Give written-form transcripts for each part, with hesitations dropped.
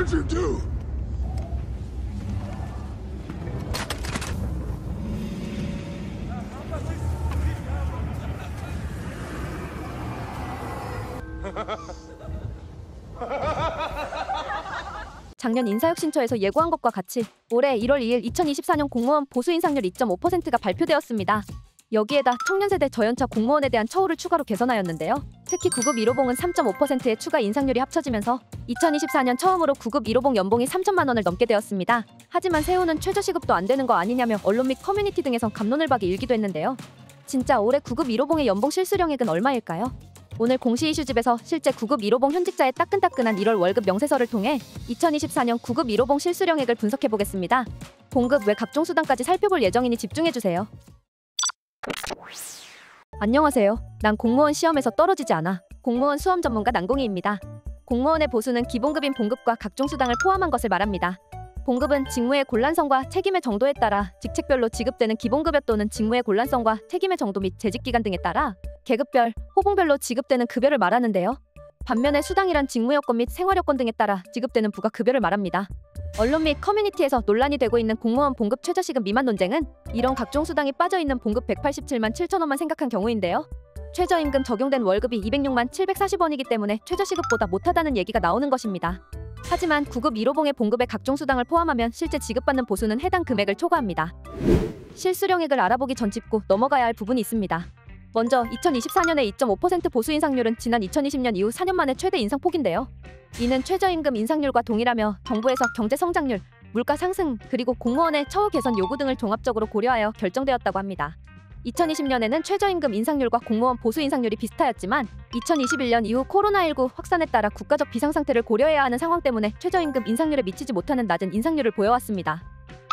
What'd you do? 작년 인사혁신처에서 예고한 것과 같이 올해 1월 2일 2024년 공무원 보수 인상률 2.5%가 발표되었습니다. 여기에다 청년세대 저연차 공무원에 대한 처우를 추가로 개선하였는데요. 특히 9급 1호봉은 3.5%의 추가 인상률이 합쳐지면서 2024년 처음으로 9급 1호봉 연봉이 3천만 원을 넘게 되었습니다. 하지만 세우는 최저시급도 안 되는 거 아니냐며 언론 및 커뮤니티 등에선 갑론을 박이 일기도 했는데요. 진짜 올해 9급 1호봉의 연봉 실수령액은 얼마일까요? 오늘 공시 이슈집에서 실제 9급 1호봉 현직자의 따끈따끈한 1월 월급 명세서를 통해 2024년 9급 1호봉 실수령액을 분석해보겠습니다. 봉급 외 각종 수당까지 살펴볼 예정이니 집중해주세요. 안녕하세요. 난 공무원 시험에서 떨어지지 않아. 공무원 수험 전문가 난공이입니다. 공무원의 보수는 기본급인 봉급과 각종 수당을 포함한 것을 말합니다. 봉급은 직무의 곤란성과 책임의 정도에 따라 직책별로 지급되는 기본급여 또는 직무의 곤란성과 책임의 정도 및 재직기간 등에 따라 계급별, 호봉별로 지급되는 급여를 말하는데요. 반면에 수당이란 직무여건 및 생활여건 등에 따라 지급되는 부가급여를 말합니다. 언론 및 커뮤니티에서 논란이 되고 있는 공무원 봉급 최저시급 미만 논쟁은 이런 각종 수당이 빠져있는 봉급 187만 7천 원만 생각한 경우인데요. 최저임금 적용된 월급이 206만 740원이기 때문에 최저시급보다 못하다는 얘기가 나오는 것입니다. 하지만 9급 1호봉의 봉급의 각종 수당을 포함하면 실제 지급받는 보수는 해당 금액을 초과합니다. 실수령액을 알아보기 전 짚고 넘어가야 할 부분이 있습니다. 먼저 2024년의 2.5% 보수 인상률은 지난 2020년 이후 4년 만의 최대 인상폭인데요. 이는 최저임금 인상률과 동일하며 정부에서 경제 성장률, 물가 상승, 그리고 공무원의 처우 개선 요구 등을 종합적으로 고려하여 결정되었다고 합니다. 2020년에는 최저임금 인상률과 공무원 보수 인상률이 비슷하였지만 2021년 이후 코로나19 확산에 따라 국가적 비상상태를 고려해야 하는 상황 때문에 최저임금 인상률에 미치지 못하는 낮은 인상률을 보여왔습니다.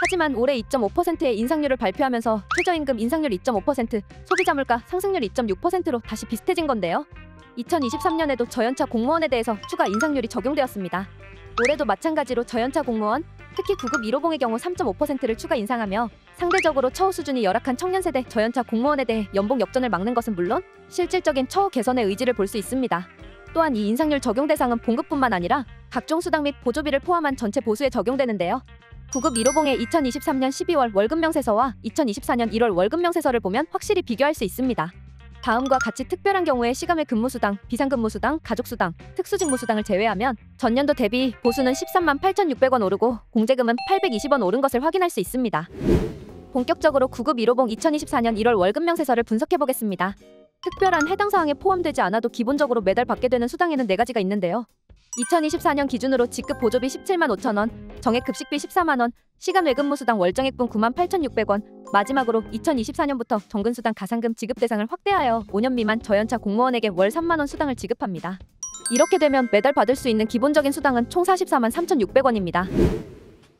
하지만 올해 2.5%의 인상률을 발표하면서 최저임금 인상률 2.5%, 소비자 물가 상승률 2.6%로 다시 비슷해진 건데요. 2023년에도 저연차 공무원에 대해서 추가 인상률이 적용되었습니다. 올해도 마찬가지로 저연차 공무원, 특히 9급 1호봉의 경우 3.5%를 추가 인상하며 상대적으로 처우 수준이 열악한 청년세대 저연차 공무원에 대해 연봉 역전을 막는 것은 물론 실질적인 처우 개선의 의지를 볼 수 있습니다. 또한 이 인상률 적용 대상은 봉급뿐만 아니라 각종 수당 및 보조비를 포함한 전체 보수에 적용되는데요. 9급 1호봉의 2023년 12월 월급 명세서와 2024년 1월 월급 명세서를 보면 확실히 비교할 수 있습니다. 다음과 같이 특별한 경우에 시간외 근무수당, 비상근무수당, 가족수당, 특수직무수당을 제외하면 전년도 대비 보수는 13만 8,600원 오르고 공제금은 820원 오른 것을 확인할 수 있습니다. 본격적으로 9급 1호봉 2024년 1월 월급 명세서를 분석해보겠습니다. 특별한 해당 사항에 포함되지 않아도 기본적으로 매달 받게 되는 수당에는 4가지가 있는데요. 2024년 기준으로 직급 보조비 17만 5천 원, 정액 급식비 14만 원, 시간 외근무수당 월정액분 9만 8,600원, 마지막으로 2024년부터 정근수당 가상금 지급 대상을 확대하여 5년 미만 저연차 공무원에게 월 3만 원 수당을 지급합니다. 이렇게 되면 매달 받을 수 있는 기본적인 수당은 총 44만 3,600원입니다.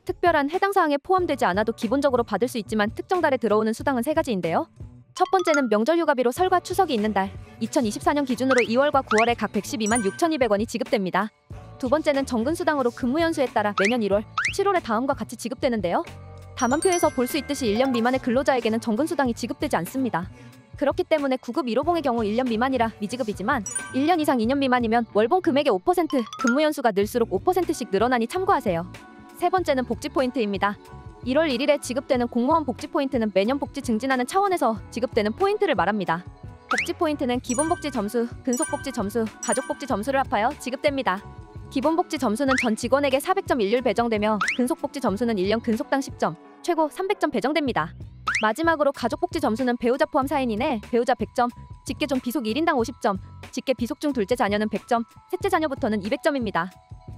특별한 해당 사항에 포함되지 않아도 기본적으로 받을 수 있지만 특정 달에 들어오는 수당은 3가지인데요. 첫 번째는 명절 휴가비로 설과 추석이 있는 달, 2024년 기준으로 2월과 9월에 각 112만 6,200원이 지급됩니다. 두 번째는 정근수당으로 근무연수에 따라 매년 1월, 7월에 다음과 같이 지급되는데요. 다만표에서 볼 수 있듯이 1년 미만의 근로자에게는 정근수당이 지급되지 않습니다. 그렇기 때문에 9급 1호봉의 경우 1년 미만이라 미지급이지만 1년 이상 2년 미만이면 월봉 금액의 5%, 근무연수가 늘수록 5%씩 늘어나니 참고하세요. 세 번째는 복지포인트입니다. 1월 1일에 지급되는 공무원 복지포인트는 매년 복지 증진하는 차원에서 지급되는 포인트를 말합니다. 복지포인트는 기본복지 점수, 근속복지 점수, 가족복지 점수를 합하여 지급됩니다. 기본복지 점수는 전 직원에게 400점 일률 배정되며 근속복지 점수는 1년 근속당 10점, 최고 300점 배정됩니다. 마지막으로 가족복지 점수는 배우자 포함 4인 이내 배우자 100점, 직계종 비속 1인당 50점, 직계 비속 중 둘째 자녀는 100점, 셋째 자녀부터는 200점입니다.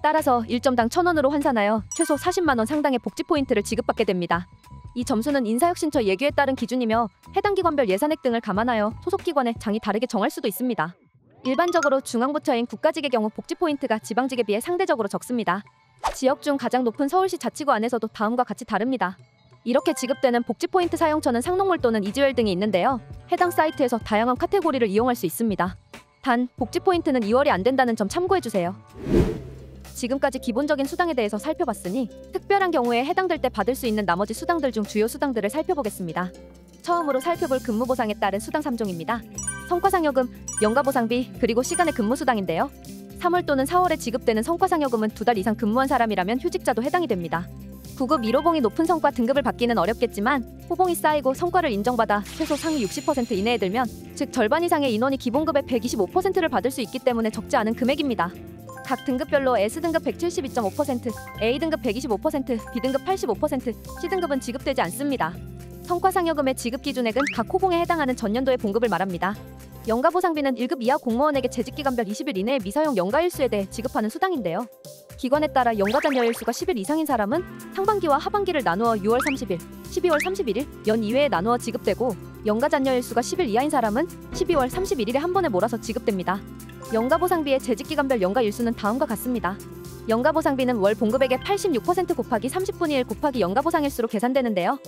따라서 1점당 1,000원으로 환산하여 최소 40만 원 상당의 복지포인트를 지급받게 됩니다. 이 점수는 인사혁신처 예규에 따른 기준이며 해당 기관별 예산액 등을 감안하여 소속기관의 장이 다르게 정할 수도 있습니다. 일반적으로 중앙부처인 국가직의 경우 복지포인트가 지방직에 비해 상대적으로 적습니다. 지역 중 가장 높은 서울시 자치구 안에서도 다음과 같이 다릅니다. 이렇게 지급되는 복지포인트 사용처는 상록몰 또는 이지웰 등이 있는데요. 해당 사이트에서 다양한 카테고리를 이용할 수 있습니다. 단, 복지포인트는 2월이 안 된다는 점 참고해주세요. 지금까지 기본적인 수당에 대해서 살펴봤으니 특별한 경우에 해당될 때 받을 수 있는 나머지 수당들 중 주요 수당들을 살펴보겠습니다. 처음으로 살펴볼 근무보상에 따른 수당 3종입니다. 성과상여금, 연가보상비, 그리고 시간의 근무수당인데요. 3월 또는 4월에 지급되는 성과상여금은 2달 이상 근무한 사람이라면 휴직자도 해당이 됩니다. 9급 1호봉이 높은 성과 등급을 받기는 어렵겠지만 호봉이 쌓이고 성과를 인정받아 최소 상위 60% 이내에 들면, 즉 절반 이상의 인원이 기본급의 125%를 받을 수 있기 때문에 적지 않은 금액입니다. 각 등급별로 S등급 172.5%, A등급 125%, B등급 85%, C등급은 지급되지 않습니다. 성과상여금의 지급 기준액은 각 호봉에 해당하는 전년도의 봉급을 말합니다. 연가보상비는 1급 이하 공무원에게 재직기간별 20일 이내의 미사용 연가일수에 대해 지급하는 수당인데요. 기관에 따라 연가잔여일수가 10일 이상인 사람은 상반기와 하반기를 나누어 6월 30일, 12월 31일, 연 2회에 나누어 지급되고, 연가잔여일수가 10일 이하인 사람은 12월 31일에 한 번에 몰아서 지급됩니다. 연가보상비의 재직기간별 연가일수는 다음과 같습니다. 연가보상비는 월 봉급액의 86% 곱하기 30분의 1 곱하기 연가보상일수로 계산되는데요.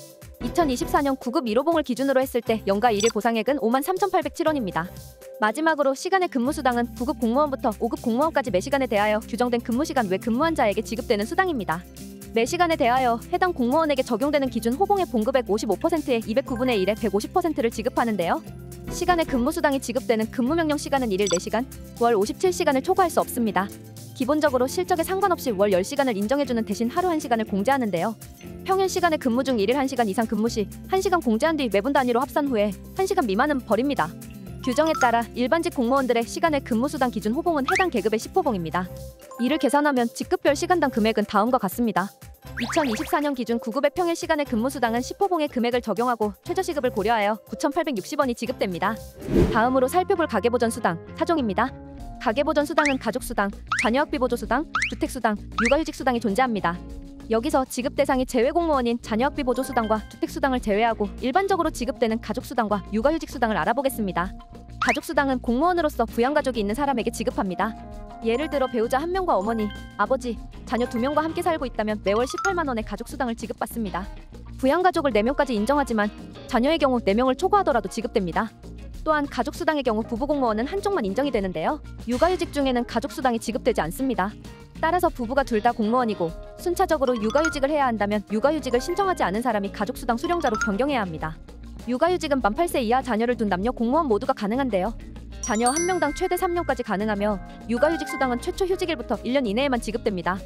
2024년 9급 1호봉을 기준으로 했을 때 연가 1일 보상액은 53,807원입니다. 마지막으로 시간의 근무수당은 9급 공무원부터 5급 공무원까지 매시간에 대하여 규정된 근무시간 외 근무한 자에게 지급되는 수당입니다. 매시간에 대하여 해당 공무원에게 적용되는 기준 호봉의 봉급액 55%에 209분의 1에 150%를 지급하는데요. 시간의 근무수당이 지급되는 근무명령 시간은 1일 4시간, 월 57시간을 초과할 수 없습니다. 기본적으로 실적에 상관없이 월 10시간을 인정해주는 대신 하루 1시간을 공제하는데요. 평일 시간에 근무 중 1일 1시간 이상 근무 시 1시간 공제한 뒤 매분 단위로 합산 후에 1시간 미만은 버립니다. 규정에 따라 일반직 공무원들의 시간의 근무수당 기준 호봉은 해당 계급의 10호봉입니다. 이를 계산하면 직급별 시간당 금액은 다음과 같습니다. 2024년 기준 9급의 평일 시간의 근무수당은 10호봉의 금액을 적용하고 최저시급을 고려하여 9,860원이 지급됩니다. 다음으로 살펴볼 가계보전수당 4종입니다. 가계보전수당은 가족수당, 자녀학비보조수당, 주택수당, 육아휴직수당이 존재합니다. 여기서 지급 대상이 재외공무원인 자녀학비보조수당과 주택수당을 제외하고 일반적으로 지급되는 가족수당과 육아휴직수당을 알아보겠습니다. 가족수당은 공무원으로서 부양가족이 있는 사람에게 지급합니다. 예를 들어 배우자 1명과 어머니, 아버지, 자녀 2명과 함께 살고 있다면 매월 18만 원의 가족수당을 지급받습니다. 부양가족을 4명까지 인정하지만 자녀의 경우 4명을 초과하더라도 지급됩니다. 또한 가족수당의 경우 부부공무원은 한쪽만 인정이 되는데요. 육아휴직 중에는 가족수당이 지급되지 않습니다. 따라서 부부가 둘 다 공무원이고 순차적으로 육아휴직을 해야 한다면 육아휴직을 신청하지 않은 사람이 가족수당 수령자로 변경해야 합니다. 육아휴직은 만 8세 이하 자녀를 둔 남녀 공무원 모두가 가능한데요. 자녀 1명당 최대 3명까지 가능하며 육아휴직 수당은 최초 휴직일부터 1년 이내에만 지급됩니다.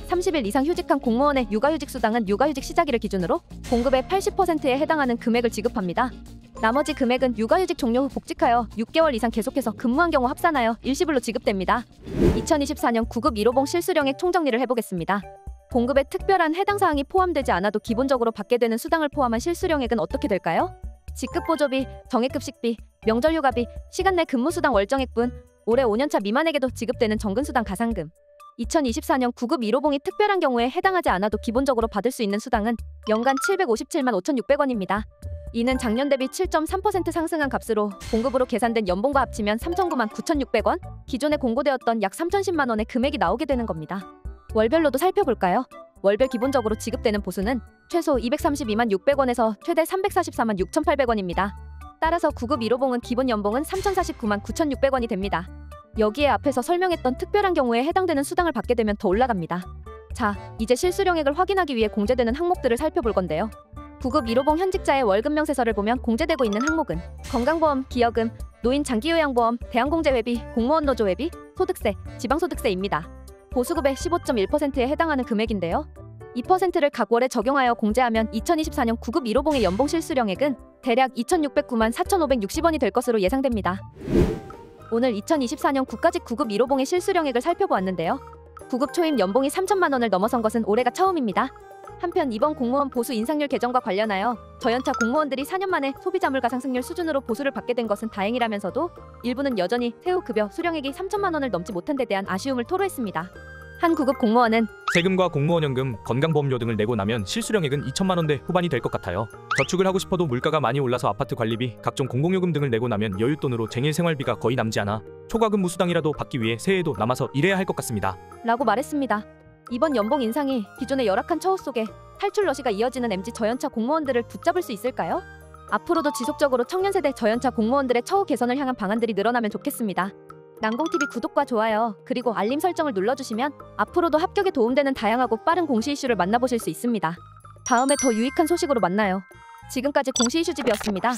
30일 이상 휴직한 공무원의 육아휴직 수당은 육아휴직 시작일을 기준으로 봉급의 80%에 해당하는 금액을 지급합니다. 나머지 금액은 육아휴직 종료 후 복직하여 6개월 이상 계속해서 근무한 경우 합산하여 일시불로 지급됩니다. 2024년 9급 1호봉 실수령액 총정리를 해보겠습니다. 봉급에 특별한 해당 사항이 포함되지 않아도 기본적으로 받게 되는 수당을 포함한 실수령액은 어떻게 될까요? 직급보조비, 정액급식비, 명절휴가비, 시간 내 근무수당 월정액분, 올해 5년차 미만에게도 지급되는 정근수당 가상금. 2024년 9급 1호봉이 특별한 경우에 해당하지 않아도 기본적으로 받을 수 있는 수당은 연간 757만 5,600원입니다. 이는 작년 대비 7.3% 상승한 값으로 봉급으로 계산된 연봉과 합치면 3,009만 9,600원, 기존에 공고되었던 약 3,010만 원의 금액이 나오게 되는 겁니다. 월별로도 살펴볼까요? 월별 기본적으로 지급되는 보수는 최소 232만 600원에서 최대 344만 6,800원입니다. 따라서 9급 1호봉은 기본 연봉은 3,049만 9,600원이 됩니다. 여기에 앞에서 설명했던 특별한 경우에 해당되는 수당을 받게 되면 더 올라갑니다. 자, 이제 실수령액을 확인하기 위해 공제되는 항목들을 살펴볼 건데요. 9급 1호봉 현직자의 월급 명세서를 보면 공제되고 있는 항목은 건강보험, 기여금, 노인 장기요양보험, 대항공제회비, 공무원 노조회비, 소득세, 지방소득세입니다. 보수급의 15.1%에 해당하는 금액인데요. 2%를 각 월에 적용하여 공제하면 2024년 9급 1호봉의 연봉 실수령액은 대략 2,609만 4,560원이 될 것으로 예상됩니다. 오늘 2024년 국가직 9급 1호봉의 실수령액을 살펴보았는데요. 9급 초임 연봉이 3천만 원을 넘어선 것은 올해가 처음입니다. 한편 이번 공무원 보수 인상률 개정과 관련하여 저연차 공무원들이 4년 만에 소비자물가 상승률 수준으로 보수를 받게 된 것은 다행이라면서도 일부는 여전히 세후급여 수령액이 3천만 원을 넘지 못한 데 대한 아쉬움을 토로했습니다. 한 9급 공무원은 세금과 공무원연금, 건강보험료 등을 내고 나면 실수령액은 2천만 원대 후반이 될 것 같아요. 저축을 하고 싶어도 물가가 많이 올라서 아파트 관리비, 각종 공공요금 등을 내고 나면 여윳돈으로 쟁일 생활비가 거의 남지 않아 초과금 무수당이라도 받기 위해 새해에도 남아서 일해야 할 것 같습니다. 라고 말했습니다. 이번 연봉 인상이 기존의 열악한 처우 속에 탈출 러시가 이어지는 MZ 저연차 공무원들을 붙잡을 수 있을까요? 앞으로도 지속적으로 청년세대 저연차 공무원들의 처우 개선을 향한 방안들이 늘어나면 좋겠습니다. 난공TV 구독과 좋아요 그리고 알림 설정을 눌러주시면 앞으로도 합격에 도움되는 다양하고 빠른 공시 이슈를 만나보실 수 있습니다. 다음에 더 유익한 소식으로 만나요. 지금까지 공시 이슈집이었습니다.